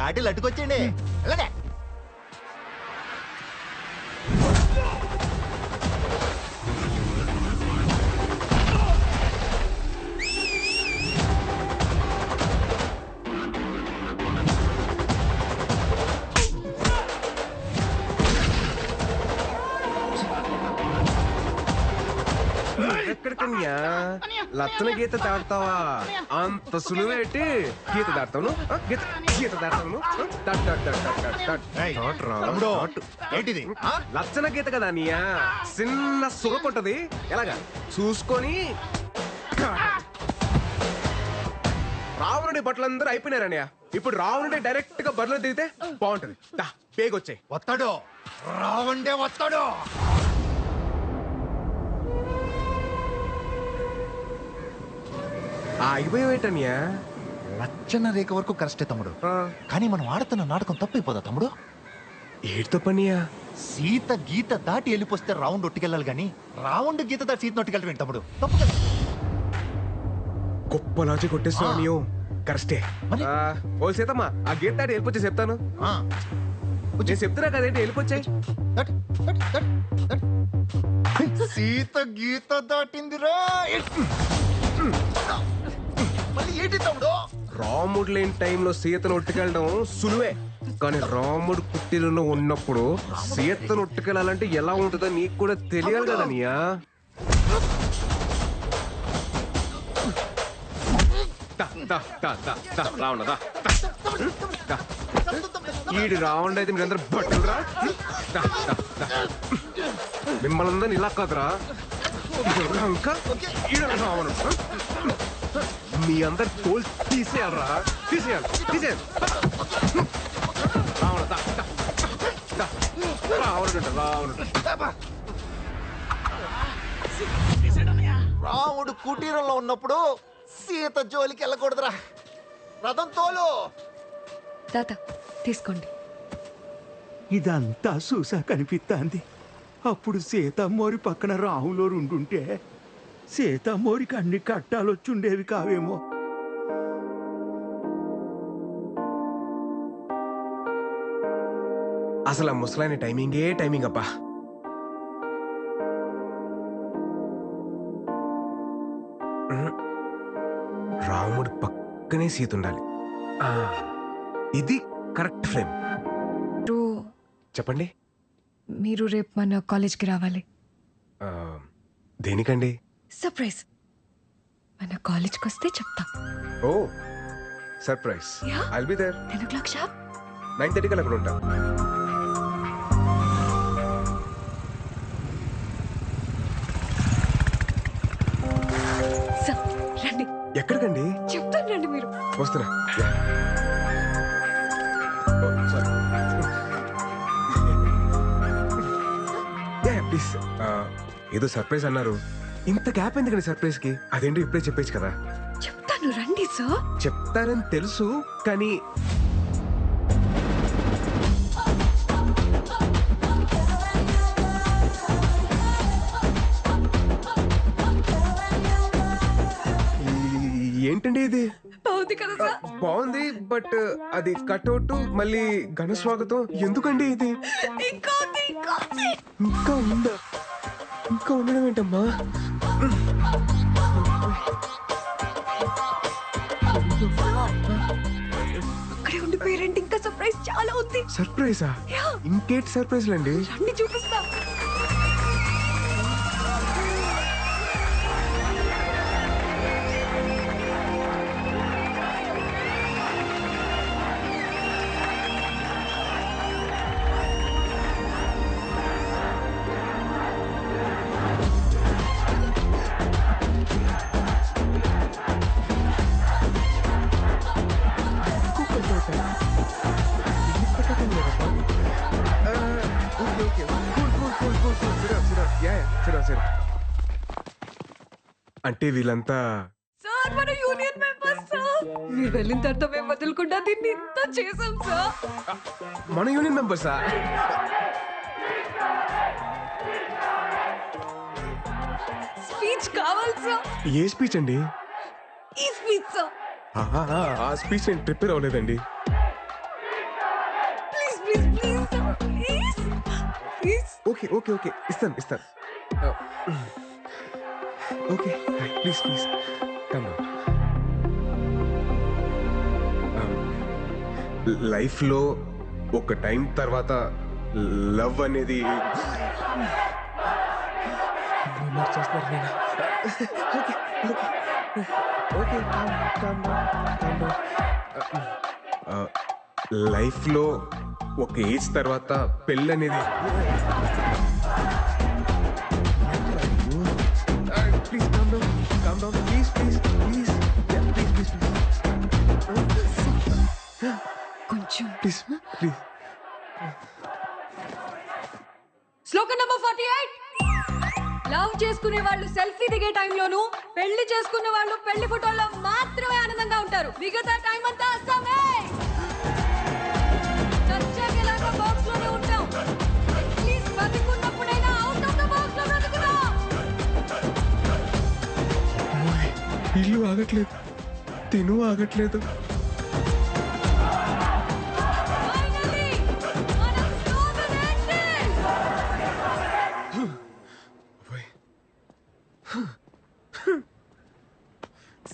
దాటి లట్టుకొచ్చేయండి అలాగే. ఎక్కడికన్యా లచ్చన గీత దాడతావా? అంత సులువేటి గీత దాడతాను, గీత దాడతాను. ఏంటిది లచ్చన గీత కదా అన్నయ్యా, చిన్న సుగకుంటది. ఎలాగా చూసుకొని రావణుడి బట్టలందరూ అయిపోయినారన్నయ్య. ఇప్పుడు రావణుడి డైరెక్ట్ గా బరిలో దిగితే బాగుంటది. పేగొచ్చాయి. వస్తాడు రావండే వస్తాడు. ఆగిపోయేటన్యా. లక్షణ రేఖ వరకు కరెస్టే తమ్ముడు, కానీ మనం ఆడుతున్న నాటకం తప్పైపోదా తమ్ముడు? ఏడు తప్పనియా. సీత గీత దాటి వెళ్ళిపోతే రౌండ్ ఒట్టుకెళ్ళాలి గాని రౌండ్ గీత దాటి సీత నొట్టుకెళ్ళటం తమ్ముడు తప్పు కదా. గొప్ప లాజిక్ కొట్టేస్తున్నా నీవు. కరెస్టే. ఓ సీతమ్మా, ఆ గీత దాటి వెళ్ళిపోతే చెప్తాను. నేను చెప్తున్నా కదేంటి వెళ్ళిపోచ్చాయి. సీత గీత దాటిందిరా. మళ్ళీ ఏంటి తమ్ముడు? రాముడు లేని టైంలో సీతను ఒట్టుకెళ్ళడం సులువే, కానీ రాముడు పుట్టిలో ఉన్నప్పుడు సీతను ఒట్టుకెళ్ళాలంటే ఎలా ఉంటుందో నీకు కూడా తెలియాలి కదా నీయా. ఈడు రావణుడు అయితే మీరందరూ బట్టురా. మిమ్మల్ని అందరిని ఇలా కాదురా. రావణుడు మీ అందరు తోలు తీసేయాలరా, తీసేయాలి. రాముడు కుటీరంలో ఉన్నప్పుడు సీత జోలికి వెళ్ళకూడదురా. రథం తోలు. తాత తీసుకోండి. ఇదంతా చూసా కనిపిస్తాంది. అప్పుడు సీతమ్మోరి పక్కన రాహులో ఉండుంటే సీతమ్మోరికి అన్ని కట్టాలొచ్చుండేవి కావేమో. అసలు ఆ ముసలాయన టైమింగ్ అబ్బా. రాముడు పక్కనే సీత ఉండాలి. ఇది కరెక్ట్ ఫ్రేమ్. చెప్పండి. మీరు రేపు మన కాలేజ్కి రావాలి. దేనికండి? సర్ప్రైజ్. మన కాలేజ్కి వస్తే చెప్తా. Oh surprise. I'll be there. 10 o'clock sharp. 9:30 కల్లా అక్కడ ఉంటా. రండి. ఎక్కడికండి? చెప్తాను రండి. మీరు వస్తున్నా. ప్లీజ్. ఏదో సర్ప్రైజ్ అన్నారు, ఇంత గ్యాప్ ఎందుకండి సర్ప్రైజ్ కి? అదేంటో ఇప్పుడే చెప్పేచ్చు కదా. చెప్తాను రండి. సార్ చెప్తారని తెలుసు, కానీ ఏంటండి ఇది? బాగుంది కదా సార్? బాగుంది, బట్ అది కట్అవుట్ మళ్ళీ ఘన స్వాగతం ఎందుకండి ఇది? ఇంకా ఉందా? ఇంకా ఉండడం ఏంటమ్మా? అక్కడే ఉండిపోయారంటే ఇంకా సర్ప్రైజ్ చాలా ఉంది. సర్ప్రైజా? ఇంకేంటి సర్ప్రైజ్లు అండి? రండి చూపిస్తా. అంటే వీళ్ళంతా సార్ మన యూనియన్ మెంబర్స్ సార్. మీరు వెళ్ళిన తర్వాత మేము వదలకుండా దీన్ని ఇంత చేసాం సార్. మన యూనియన్ మెంబర్సా? స్పీచ్ కావాలి సార్. ఏ స్పీచ్ అండి? ఈ స్పీచ్ సార్. ఆ స్పీచ్ నేను ప్రిపేర్ అవ్వలేదండి. Please please please please. Okay okay okay ఇస్తాను ఇస్తాను. Okay please please come. లైఫ్లో ఒక టైం తర్వాత లవ్ అనేది లైఫ్లో ఒక ఏజ్ తర్వాత పెళ్ళి అనేది please calm down please please please please please కొంచెం ప్లీజ్ ప్లీజ్. శ్లోకం నంబర్ 48. లవ్ చేసుకునే వాళ్ళు సెల్ఫీ దిగే టైంలోను, పెళ్లి చేసుకునే వాళ్ళు పెళ్లి ఫోటోల్లో మాత్రమే ఆనందంగా ఉంటారు. మిగతా టైం అంతా అస్సామే. చచ్చాక ఎలాగో బాక్స్ లోనే ఉంటాం. ప్లీజ్ బతికున్నప్పుడైనా అవుట్ ఆఫ్ ద బాక్స్ లో బ్రతుకుదాం. ఇల్లు ఆగట్లేదు, తిను ఆగట్లేదు. Finally, మన slogan ended.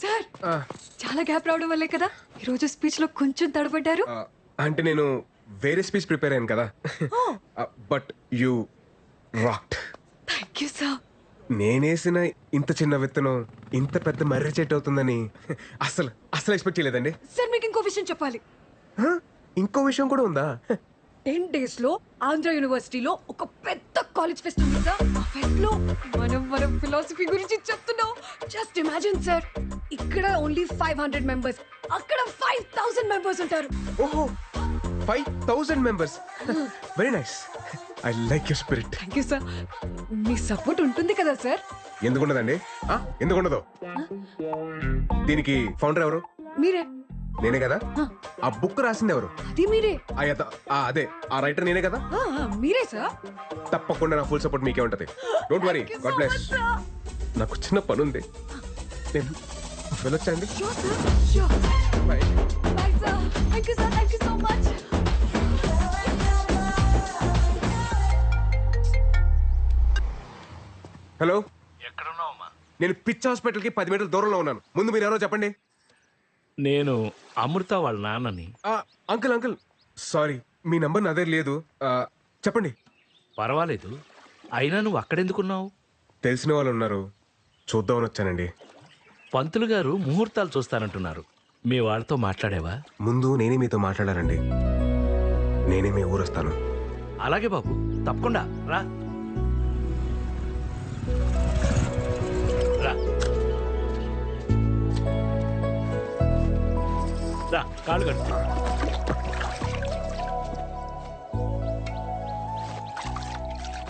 సార్, చాలా గ్యాప్ రావడం వల్లే కదా ఈరోజు స్పీచ్ లో కొంచెం తడబడ్డారు. అంటే నేను వేరే స్పీచ్ ప్రిపేర్ అయ్యాను కదా. But you rocked. Thank you sir. నేనేసిన ఇంత చిన్న విత్తనం ఇంత పెద్ద మర్రి చెట్టు అవుతుందని అసలు అసలు ఎక్స్పెక్ట్ చేయలేదండి. సార్ మీకు ఇంకో విషయం చెప్పాలి. ఇంకో విషయం కూడా ఉందా? 10 days లో ఆంధ్ర యూనివర్సిటీలో ఒక పెద్ద కాలేజ్ ఫెస్ట్ ఉంది సార్. ఆ ఫెస్ట్ లో మనం ఫిలాసఫీ గురించి చెప్తున్నాం. జస్ట్ ఇమాజిన్ సార్, ఇక్కడ ఓన్లీ 500 మెంబర్స్, అక్కడ 5000 మెంబర్స్ ఉంటారు. ఓహో 5000 members. Very nice. I like your spirit. Thank you sir. Me support ఉంటుంది కదా సార్? ఎందుకుండదండి? ఎందుకుండదు? దీనికి ఫౌండర్ ఎవరు? మీరే. నేనే కదా. ఆ బుక్ రాసింది ఎవరు? అది మీరే. అదే ఆ రైటర్ నేనే కదా. మీరే సార్. తప్పకుండా నా ఫుల్ సపోర్ట్ మీకే ఉంటది. Don't worry. God bless. నాకు చిన్న పని ఉంది, నేను వెళ్ళొచ్చండి. Sure, sir. Sure. Bye. Bye, sir. Thank you, sir. Thank you so much. Hello, ఎక్కడున్నావమ్మా? నేను పిచ్ హాస్పిటల్కి 10 మీటర్ల దూరంలో ఉన్నాను. ముందు మీరు ఎవరో చెప్పండి. నేను అమృత వాళ్ళ నాన్నని. అంకుల్ అంకుల్ సారీ, మీ నంబర్ నా దగ్గర లేదు. చెప్పండి. పర్వాలేదు, అయినా నువ్వు అక్కడెందుకున్నావు? తెలిసిన వాళ్ళు ఉన్నారు, చూద్దామని వచ్చానండి. పంతులు గారు ముహూర్తాలు చూస్తానంటున్నారు. మీ వాళ్ళతో మాట్లాడేవా? ముందు నేనే మీతో మాట్లాడారండి. నేనే మీ ఊరు వస్తాను. అలాగే బాబు, తప్పకుండా రా రా రా, కాళ్ళు కట్టు.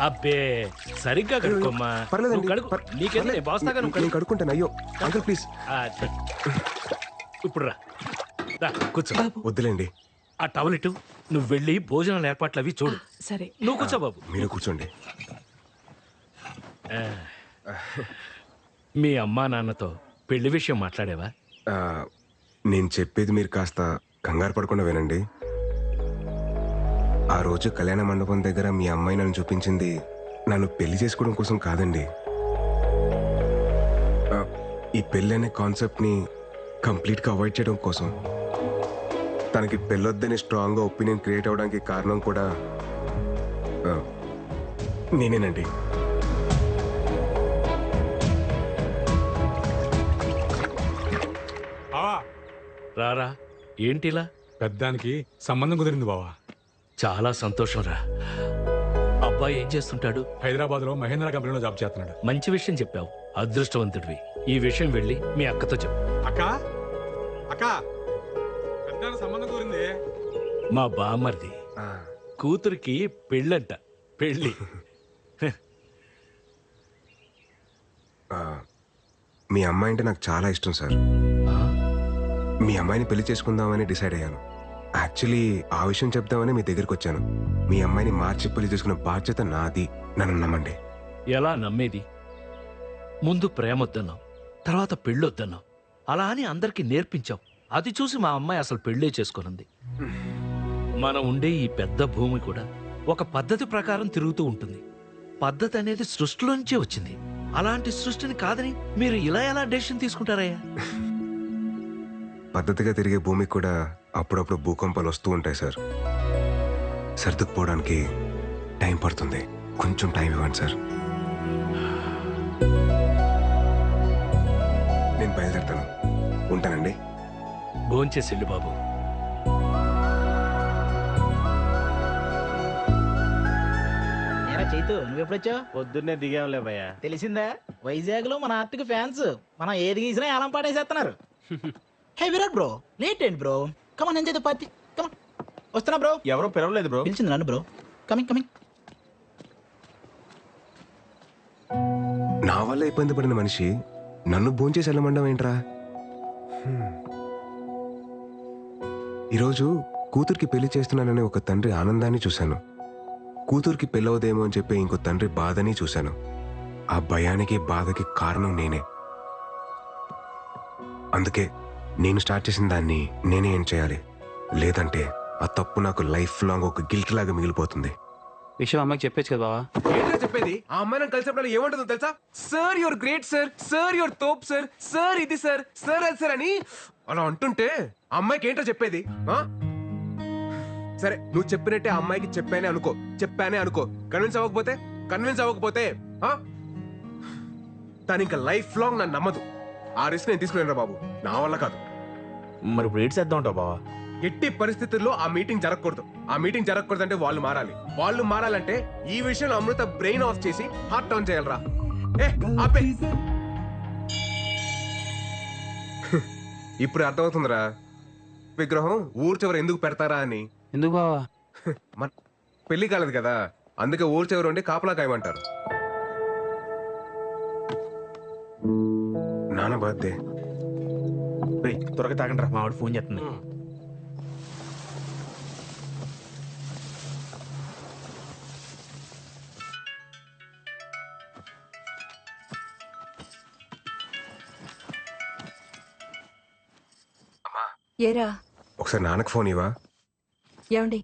అబ్బే, సరిగ్గా కడుక్కోమ్మా. పర్లేదండి, నువ్వు కడుక్కో. నీకేంది, నేను బాస్తాగా, నువ్వు నేను కడుక్కో. కడుక్కుంటాను. అయ్యో అంకుల్ ప్లీజ్. ఇప్పుడు రా రా, కూర్చో. వద్దులేండి. ఆ టవల్ ఇటు. నువ్వు వెళ్ళి భోజనాల ఏర్పాట్లు అవి చూడు. సరే. నువ్వు కూర్చో బాబు. మీరు కూర్చోండి. మీ అమ్మా నాన్నతో పెళ్లి విషయం మాట్లాడేవా? నేను చెప్పేది మీరు కాస్త కంగారు పడకుండా వినండి. ఆ రోజు కళ్యాణ మండపం దగ్గర మీ అమ్మాయి నన్ను చూపించింది నన్ను పెళ్లి చేసుకోవడం కోసం కాదండి. ఈ పెళ్ళి అనే కాన్సెప్ట్ని కంప్లీట్గా అవాయిడ్ చేయడం కోసం. తనకి పెళ్ళొద్దని స్ట్రాంగ్గా ఒపీనియన్ క్రియేట్ అవ్వడానికి కారణం కూడా నేనేనండి. రారా, ఏంటిలా? పెద్దానికి సంబంధం కుదిరింది బావా. చాలా సంతోషం రా. అబ్బాయి ఏం చేస్తుంటాడు? హైదరాబాద్ లో మహేంద్ర కంపెనీలో జాబ్ చేస్తున్నాడు. మంచి విషయం చెప్పావు, అదృష్టవంతుడివి. ఈ విషయం వెళ్ళి మీ అక్కతో చెప్పు. అక్క అక్క, పెద్దానికి సంబంధం కుదిరింది. మా బామ్మర్ది కూతురికి పెళ్ళంట. పెళ్ళి. మీ అమ్మాయి అంటే నాకు చాలా ఇష్టం సార్. మీ అమ్మాయిని పెళ్లి చేసుకుందామని డిసైడ్ అయ్యాను. యాక్చువల్లీ ఆ విషయం చెప్దామని మీ దగ్గరికి వచ్చాను. మీ అమ్మాయిని మార్చి పెళ్లి చేసుకున్న బాధ్యత నాది. నన్ను నమ్మండి. ఎలా నమ్మేది? ముందు ప్రేమొద్దన్నావు, తర్వాత పెళ్ళొద్దన్నావు. అలా అని అందరికీ నేర్పించావు. అది చూసి మా అమ్మాయి అసలు పెళ్ళే చేసుకున్నది. మనం ఉండే ఈ పెద్ద భూమి కూడా ఒక పద్ధతి ప్రకారం తిరుగుతూ ఉంటుంది. పద్ధతి అనేది సృష్టిలో నుంచే వచ్చింది. అలాంటి సృష్టిని కాదని మీరు ఇలా ఎలా డెసిషన్ తీసుకుంటారయ్యా? పద్ధతిగా తిరిగే భూమికి కూడా అప్పుడప్పుడు భూకంపాలు వస్తూ ఉంటాయి సార్. సర్దుకుపోవడానికి టైం పడుతుంది. కొంచెం టైం ఇవ్వండి సార్. నేను బయలుదేరుతాను. ఉంటానండి. భోంచేసెళ్ళు బాబు. చైతు నువ్వెప్పుడొచ్చావు? పొద్దున్నే దిగాంలే భయ్యా. తెలిసిందా, వైజాగ్ లో మన ఆర్టిక్ ఫ్యాన్స్ మనం ఏది గీసినా ఏలం పాటేసేస్తున్నారు. హే విరాట్ బ్రో, లేట్ ఏంటి bro? Come on enjoy the party. Come on. వస్తున్నా బ్రో. ఎవరో పిలవలేదు బ్రో. పిలిచింది నన్ను బ్రో. Coming coming. నా వల్ల ఇబ్బంది పడిన మనిషి నన్ను భోంచేసి వెళ్ళమండం ఏంట్రా? ఈరోజు కూతురికి పెళ్లి చేస్తున్నానని ఒక తండ్రి ఆనందాన్ని చూశాను. కూతురికి పెళ్ళవదేమో అని చెప్పి ఇంకో తండ్రి బాధని చూశాను. ఆ భయానికి బాధకి కారణం నేనే. అందుకే నేను స్టార్ట్ చేసిన దాన్ని నేనే ఏం చేయాలి. లేదంటే ఆ తప్పు నాకు లైఫ్ లాంగ్ ఒక గిల్ట్ లాగా మిగిలిపోతుంది. విషయం అమ్మకి చెప్పేచ్చు కదా బావా. ఏంటో చెప్పేది? ఆ అమ్మాయి నన్ను కలిసినప్పుడు ఏమంటుందో తెలుసా? Sir your great sir, sir your తోప్ సార్, సార్ ఇది సార్, సార్ అది సార్ అని అలా అంటుంటే ఆ అమ్మాయికి ఏంటో చెప్పేది? సరే నువ్వు చెప్పినట్టే ఆ అమ్మాయికి చెప్పానే అనుకో. కన్విన్స్ అవ్వకపోతే తను ఇంకా లైఫ్ లాంగ్ నన్ను నమ్మదు. ఆ రిస్క్ నేను తీసుకునేరా బాబు, నా వల్ల కాదు. మరి ఇప్పుడు ఏడ్ చేద్దాం ఉంటావు బావా. ఎట్టి పరిస్థితుల్లో ఆ మీటింగ్ జరగకూడదు అంటే వాళ్ళు మారాలంటే ఈ విషయంలో అమృత బ్రెయిన్ ఆఫ్ చేసి హార్ట్ ఆన్ చేయాలరా. ఆపే. ఇప్పుడు అర్థమవుతుందిరా విగ్రహం ఊరు చివర ఎందుకు పెడతారా అని. ఎందుకు బావా? మన పెళ్లి కాలేదు కదా, అందుకే ఊరు చివర ఉండి కాపలా కాయమంటారు. నాన్న బర్త్డే. త్వరగా తాగండి రా, మా వాడు ఫోన్ చేస్తుంది. ఏరా ఒకసారి నాన్నకు ఫోన్ ఇవ్వా. ఏమండి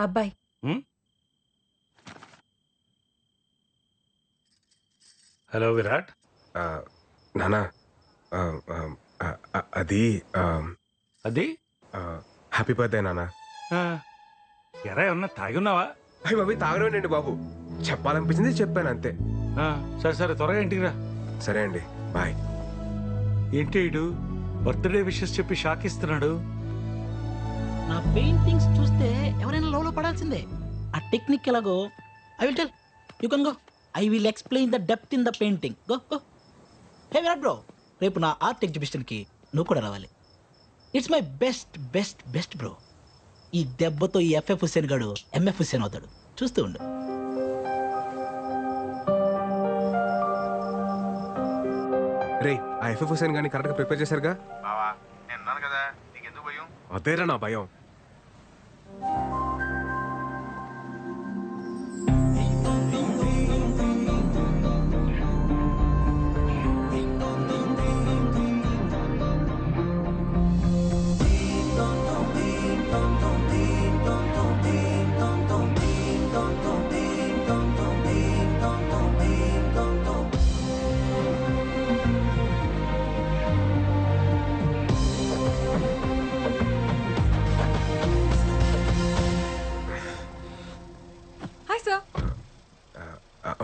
అబ్బాయి హలో విరాట్. నాన్న అది అది హ్యాపీ బర్త్డే నాన్న. ఎరా ఏమన్నా తాగి ఉన్నావా? అయ్యి బాబు తాగడం బాబు, చెప్పాలనిపించింది చెప్పాను అంతే. సరే సరే త్వరగా ఇంటికి రా. సరే అండి, బాయ్. ఏంటి ఇడు బర్త్డే విషెస్ చెప్పి షాక్ ఇస్తున్నాడు? నా పెయింటింగ్స్ చూస్తే ఎవరైనా లవ్ లో పడాల్సిందే. ఆ టెక్నిక్ ఎలాగో I will tell. You can go. I will explain the depth in the painting. Go go. Hey Virat bro, రేపు నా ఆర్ట్ ఎగ్జిబిషన్ కి నువ్వు కూడా రావాలి. It's my best best best bro. ఈ దెబ్బతో ఈ ఎఫ్ఎఫ్ హుస్సేన్ గాడు ఎంఎఫ్ హుస్సేన్ అవుతాడు. చూస్తూ ఉండు. రే ఆ ఎఫ్ఎఫ్ హుసేన్ గాని కరెక్ట్ గా ప్రిపేర్ చేశారుగా? బావా నేను అన్నాను కదా, నీకెందుకు భయం? అదేరా నా భయం.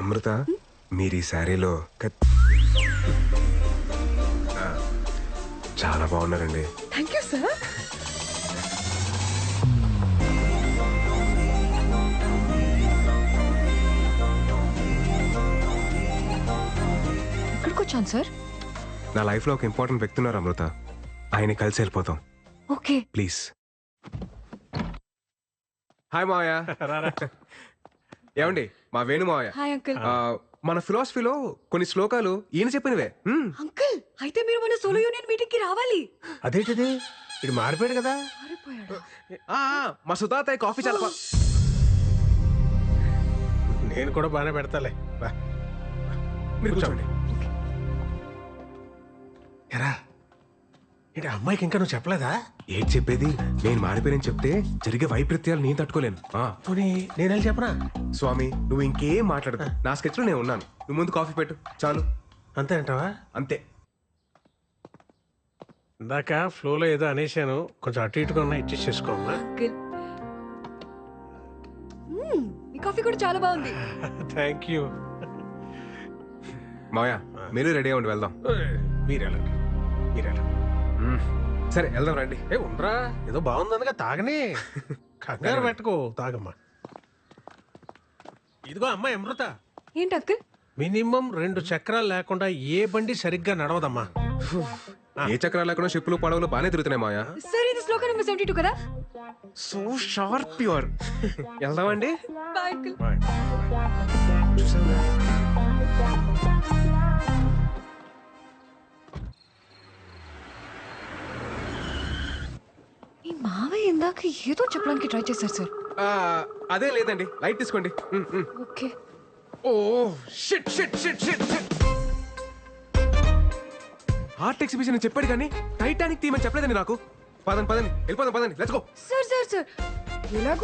అమృత, మీరు ఈ శారీలో చాలా బాగున్నారండి. Thank you sir. ఇక్కడికి వచ్చాను సార్. నా లైఫ్ లో ఒక ఇంపార్టెంట్ వ్యక్తి ఉన్నారు అమృత, ఆయన కలిసి వెళ్ళిపోతాం ఓకే ప్లీజ్. హాయ్ మావయ్య. ఏమండి మా వేణు మావయ్య. Hi uncle. మన ఫిలాసఫీలో కొన్ని శ్లోకాలు ఈయన చెప్పినవే. అంకుల్ అయితే మీరు మన సోలో యూనియన్ మీటింగ్ కి రావాలి. అదేంటిది, ఇది మారిపోయాడు కదా. మారిపోయాడా? మా సుతాత కాఫీ చాలా నేను కూడా బాగానే పెడతాలే. మీరు కూర్చోండి. ఎరా ఏంటి అమ్మాయికి ఇంకా నువ్వు చెప్పలేదా? ఏంటి చెప్పేది? నేను మారిపోయానని చెప్తే జరిగే వైపరీత్యాలు నేను తట్టుకోలేను. పోనీ నేను వెళ్ళి చెప్పనా? స్వామి నువ్వు ఇంకేం మాట్లాడదు. నా స్కెచ్ లో నేను ఉన్నాను. నువ్వు ముందు కాఫీ పెట్టు చాలు. అంతే అంటావా? అంతే. ఇందాక ఫ్లోలో ఏదో అనేసాను, కొంచెం అటు ఇటుగా ఉన్నా అడ్జస్ట్ చేసుకోమ్మా. అంకుల్ మీ కాఫీ కూడా చాలా బాగుంది. Thank you. మావయ్య మీరు రెడీ అవ్వండి, వెళ్దాం. మీరెళ్ళండి. సరే వెళ్దాం రండి. ఉండరా, ఏదో బాగుందనగా తాగనే. కంగారు పెట్టుకో, తాగమ్మా. ఇదిగో అమ్మాయి అమృత, ఏంటి అంకుల్? మినిమం 2 చక్రాలు లేకుండా ఏ బండి సరిగ్గా నడవదమ్మా. ఏ చక్రాలు లేకుండా షిప్పులు పడవలు బాగానే తిరుగుతున్నాయి మావయ్య. సార్ ఇది శ్లోక నెంబర్ 72 కదా? So sharp pure. వెళ్దామండి. Bye uncle. ఈ మావయ్య ఇందాక ఏదో చెప్పడానికి ట్రై చేశారు సార్. అదే లేదండి, లైట్ తీసుకోండి. Okay. Oh shit shit shit shit shit. Art exhibition అని చెప్పాడు కానీ టైటానిక్ థీమ్ అని చెప్పలేదండి నాకు. పదండి పదండి వెళ్ళిపోదాం, పదండి let's go. Sir sir sir ఎలాగో